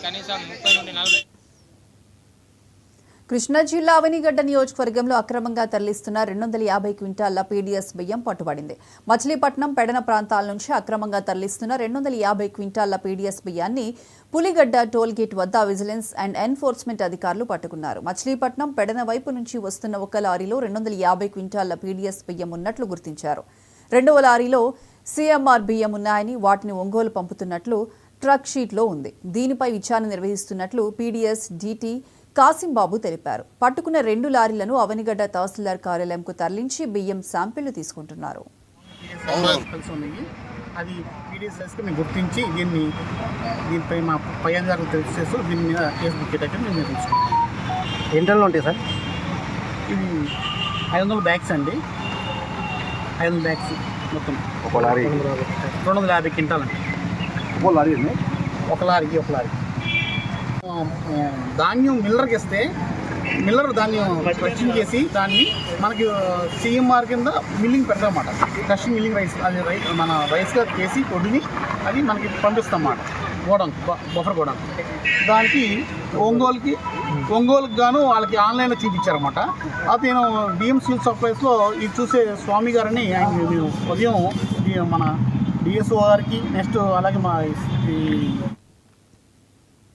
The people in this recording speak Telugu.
కనీసం 30 నుండి 40. కృష్ణా జిల్లా అవనిగడ్డ నియోజకవర్గంలో అక్రమంగా తరలిస్తున్న 250 క్వింటాళ్ల పీడీఎస్ బియ్యం పట్టుబడింది. మచిలీపట్నం పెడన ప్రాంతాల నుంచి అక్రమంగా తరలిస్తున్న 250 క్వింటాళ్ల పీడీఎస్ బియ్యాన్ని పులిగడ్డ టోల్గేట్ వద్ద విజిలెన్స్ అండ్ ఎన్ఫోర్స్మెంట్ అధికారులు పట్టుకున్నారు. మచిలీపట్నం పెడన వైపు నుంచి వస్తున్న ఒక లారీలో 250 క్వింటాళ్ల పీడీఎస్ బియ్యం ఉన్నట్లు గుర్తించారు. రెండవ లారీలో సీఎంఆర్ బియ్యం ఉన్నాయని, వాటిని ఒంగోలు పంపుతున్నట్లు ట్రక్ షీట్లో ఉంది. దీనిపై విచారణ నిర్వహిస్తున్నట్లు పీడీఎస్ డీటీ కాసింబాబు తెలిపారు. పట్టుకున్న 2 లారీలను అవనిగడ్డ తహసీల్దార్ కార్యాలయంకు తరలించి బియ్యం శాంపిళ్లు తీసుకుంటున్నారు. అది పీడీఎస్ మేము గుర్తించి దీనిపై మా పై అధికారులకు తెలిసేసి దీని మీద కేసు బుక్ చేయడానికి మేము తీసుకుంటాం. ఎన్ని ఉంటాయి సార్? ఇది 500 బ్యాగ్స్ అండి. 500 బ్యాగ్స్ మొత్తం ఒక లారీ 250 క్వింటాల్ అండి. ఒక లారీకి ధాన్యం మిల్లర్కి ఇస్తే మిల్లర్ ధాన్యం క్రషింగ్ చేసి దాన్ని మనకి సీఎంఆర్ కింద మిల్లింగ్ పెడతామన్నమాట. క్రషింగ్ మిల్లింగ్ రైస్ అది మన రైస్గా చేసి పొడిని అది మనకి పంపిస్తాం అన్నమాట. గోడం బఫర్ గోడం దానికి ఒంగోలుకి గాను వాళ్ళకి ఆన్లైన్లో చూపించారన్నమాట. అది నేను డిఎం సివిల్ సప్లైస్లో ఇది చూసే స్వామి గారిని మేము ఉదయం మన డిఎస్ఓ గారికి నెక్స్ట్ అలాగే మా ఈ